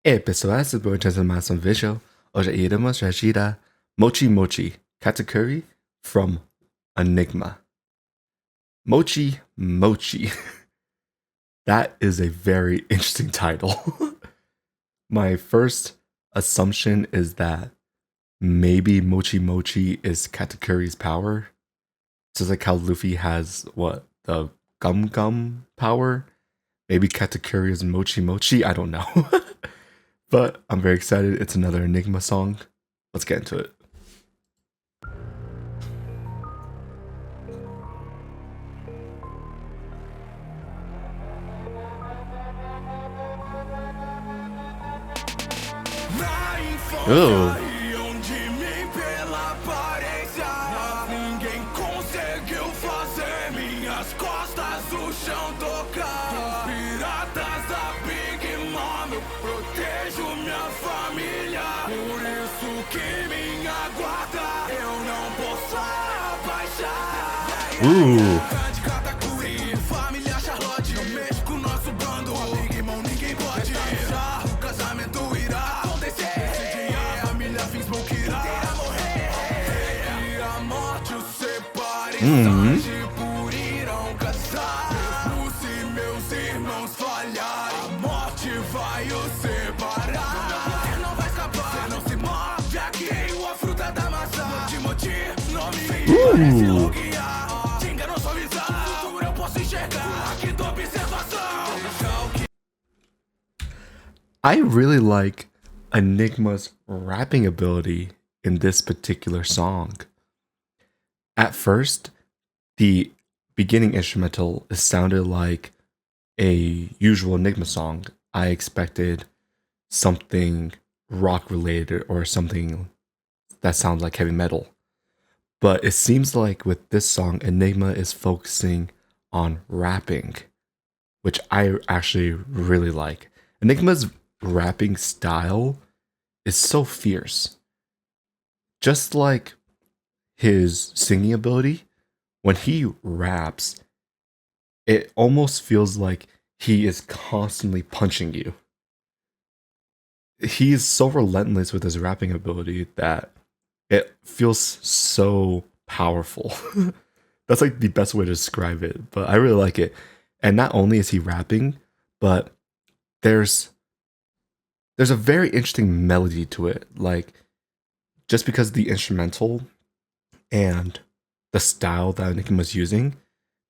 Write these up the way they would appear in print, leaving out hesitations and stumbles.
E pessoal, esse é mais um vídeo. Hoje iremos reagir a Mochi Mochi, Katakuri from Enygma. Mochi Mochi. That is a very interesting title. My first assumption is that maybe Mochi Mochi is Katakuri's power. Just like how Luffy has, the Gum Gum power? Maybe Katakuri is Mochi Mochi? I don't know. But I'm very excited. It's another Enygma song. Let's get into it. Oh. Ooh. Ooh. I really like Enygma's rapping ability in this particular song. At first, the beginning instrumental sounded like a usual Enygma song. I expected something rock related or something that sounds like heavy metal. But it seems like with this song, Enygma is focusing on rapping, which I actually really like. Enygma's rapping style is so fierce. Just like his singing ability, when he raps, it almost feels like he is constantly punching you. He is so relentless with his rapping ability that it feels so powerful. That's like the best way to describe it, but I really like it. And not only is he rapping, but there's a very interesting melody to it. Like, just because the instrumental and the style that Enygma was using,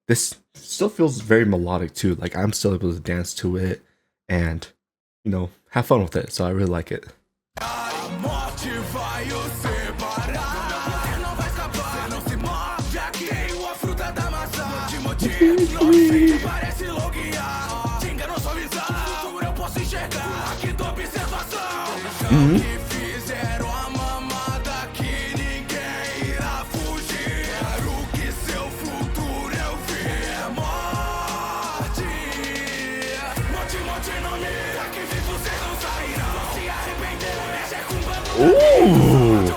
this still feels very melodic too. Like, I'm still able to dance to it and, have fun with it. So I really like it. Ooh.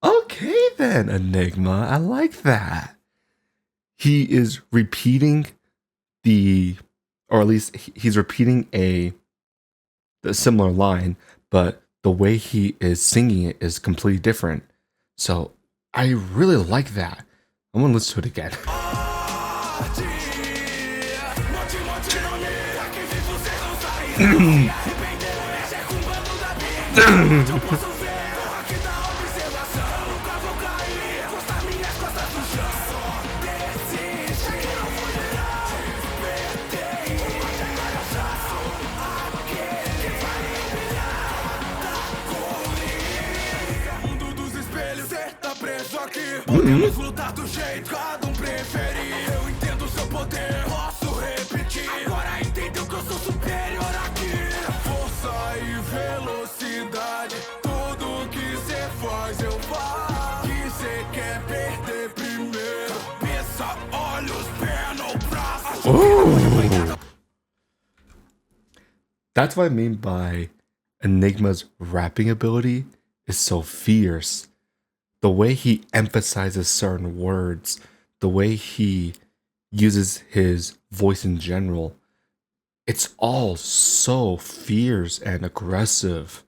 Okay then, Enygma. I like that. He is repeating or at least he's repeating a similar line, but the way he is singing it is completely different. So I really like that. I'm gonna listen to it again. Podemos lutar do jeito cada preferir. Eu entendo seu poder, posso repetir. Agora entendeu que eu sou superior aqui. Força e velocidade, tudo que cê faz eu faço. Que cê quer perder primeiro. Pensa, olhos, perna ou braço. That's what I mean by Enygma's rapping ability is so fierce. The way he emphasizes certain words, the way he uses his voice in general, it's all so fierce and aggressive.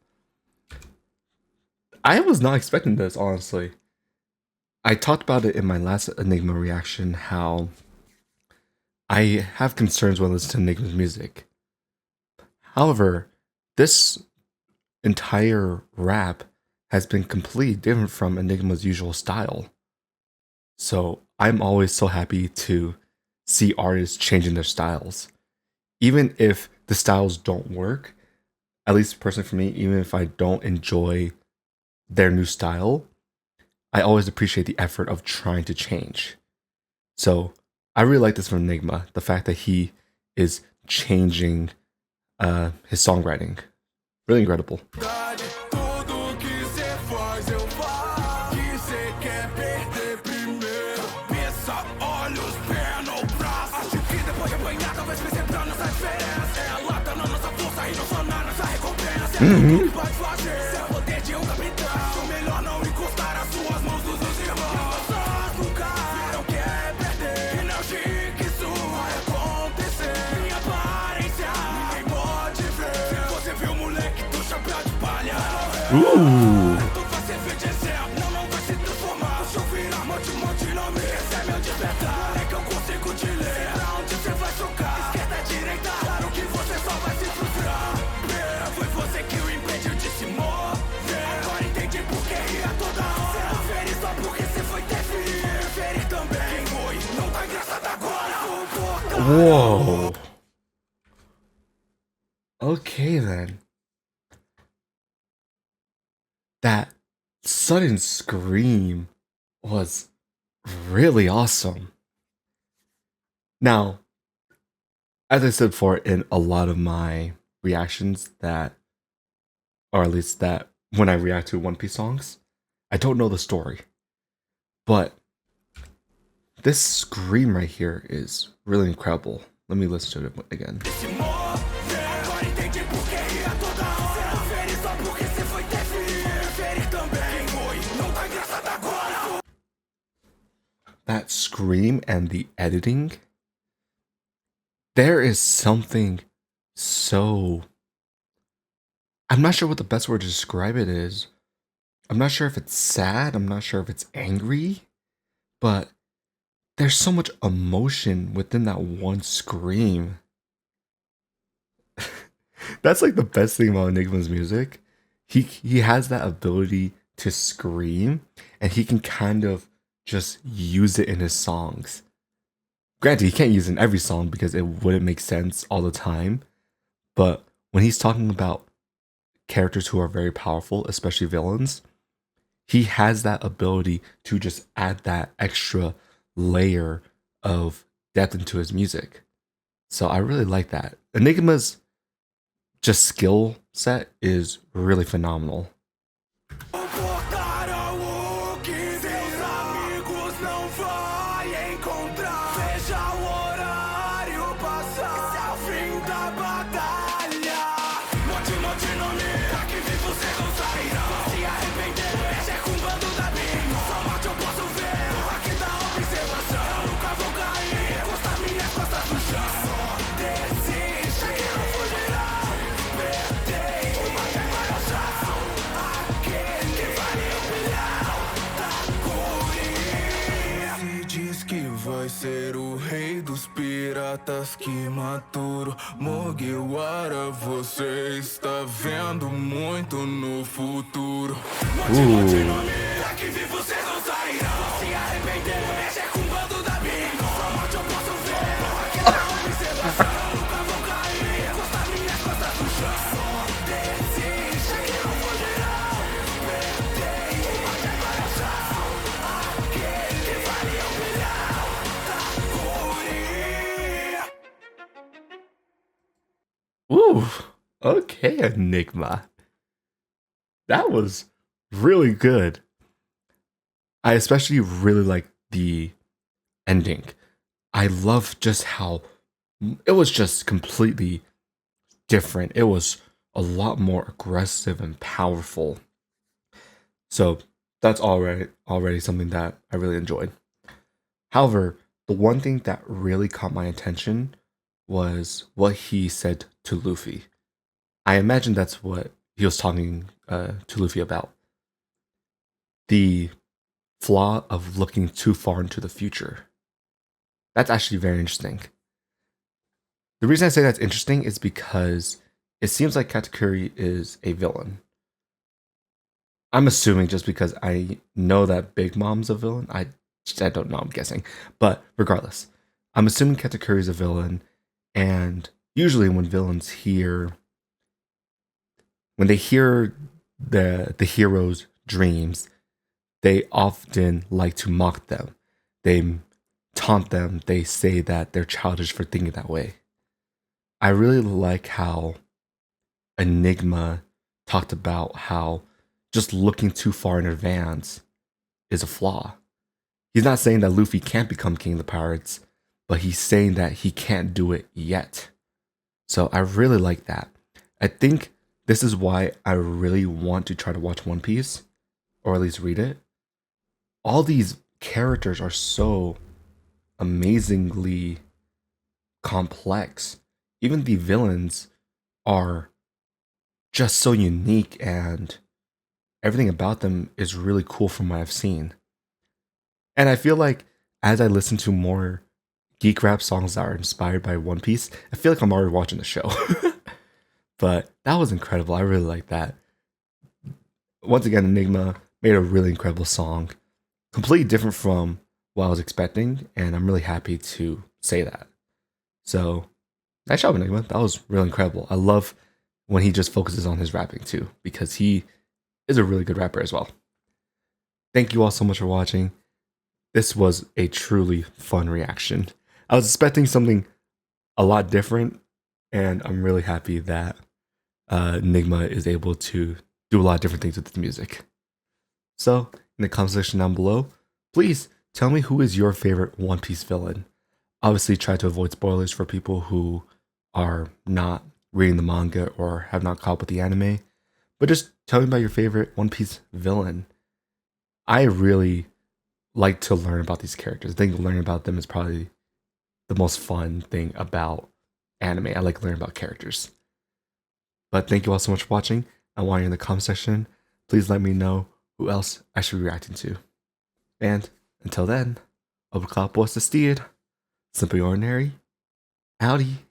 I was not expecting this, honestly. I talked about it in my last Enigma reaction how I have concerns when listening to Enigma's music. However, this entire rap has been completely different from Enigma's usual style. So I'm always so happy to see artists changing their styles. Even if the styles don't work, at least personally for me, even if I don't enjoy their new style, I always appreciate the effort of trying to change. So I really like this from Enigma, the fact that he is changing his songwriting. Really incredible. Tudo que cê faz eu faço. Que cê quer perder primeiro. Cabeça, olhos, perna ou braço. Acho que depois de apanhar, talvez percebendo essa diferença. É a lata na nossa força e não só na nossa recompensa. É tudo que pode fazer. Cê é o poder de capitão. O melhor não encostar as suas mãos dos seus irmãos. Vocês nunca viram que é perder. E não achei que isso vai acontecer. Minha aparência, ninguém pode ver. Se você viu o moleque do chapéu de palha. Tu vai servir de exemplo, não vai se transformar. Deixa eu virar Mochi Mochi no me. Esse é meu despertar. É que eu consigo te ler. Pra onde você vai chocar? Esquerda, direita. Claro que você só vai se frustrar. Foi você que o impediu de se mover. Agora entendi por que ria toda hora. Você não fere só porque você foi ter filho. Ferir também. Quem foi? Não tá engraçado agora. Whoa. Okay then. That sudden scream was really awesome. Now, as I said before in a lot of my reactions that, or at least that when I react to One Piece songs, I don't know the story. But this scream right here is really incredible. Let me listen to it again. That scream and the editing, there is something so... I'm not sure what the best word to describe it is. I'm not sure if it's sad, I'm not sure if it's angry, but there's so much emotion within that one scream. That's like the best thing about Enigma's music. He has that ability to scream, and he can kind of just use it in his songs. Granted, he can't use it in every song because it wouldn't make sense all the time. But when he's talking about characters who are very powerful, especially villains, he has that ability to just add that extra layer of depth into his music. So I really like that. Enigma's just skill set is really phenomenal. Vai ser o rei dos piratas que maturo Mugiwara, você está vendo muito no futuro. Aqui vi vocês não sairão. Se arrepender, mexe com o bando da bingo. Só morte eu posso ver. Aqui na observação, nunca vou cair. Encosta minhas costas no chão. Só desiste que não vou gerar. Perdei, mas agora já. Aquele que vale um milhão. Ooh, okay, Enygma. That was really good. I especially really like the ending. I love just how it was just completely different. It was a lot more aggressive and powerful. So that's already something that I really enjoyed. However, the one thing that really caught my attention was what he said to Luffy. I imagine that's what he was talking to Luffy about. The flaw of looking too far into the future. That's actually very interesting. The reason I say that's interesting is because it seems like Katakuri is a villain. I'm assuming just because I know that Big Mom's a villain. I don't know, I'm guessing. But regardless, I'm assuming Katakuri is a villain, and usually when villains when they hear the hero's dreams, they often like to mock them. They taunt them. They say that they're childish for thinking that way. I really like how Enygma talked about how just looking too far in advance is a flaw. He's not saying that Luffy can't become king of the pirates, but he's saying that he can't do it yet. So I really like that. I think this is why I really want to try to watch One Piece, or at least read it. All these characters are so amazingly complex. Even the villains are just so unique, and everything about them is really cool from what I've seen. And I feel like as I listen to more geek rap songs that are inspired by One Piece, I feel like I'm already watching the show. But that was incredible. I really like that. Once again, Enygma made a really incredible song, completely different from what I was expecting, and I'm really happy to say that. So, nice job, Enygma. That was really incredible. I love when he just focuses on his rapping too, because he is a really good rapper as well. Thank you all so much for watching. This was a truly fun reaction. I was expecting something a lot different, and I'm really happy that Enygma is able to do a lot of different things with the music. So, in the comment section down below, please tell me who is your favorite One Piece villain. Obviously, try to avoid spoilers for people who are not reading the manga or have not caught up with the anime. But just tell me about your favorite One Piece villain. I really like to learn about these characters. I think learning about them is probably the most fun thing about anime. I like learning about characters. But thank you all so much for watching. And while you're in the comment section, please let me know who else I should be reacting to. And until then, obrigado por assistir. Simply ordinary. Howdy.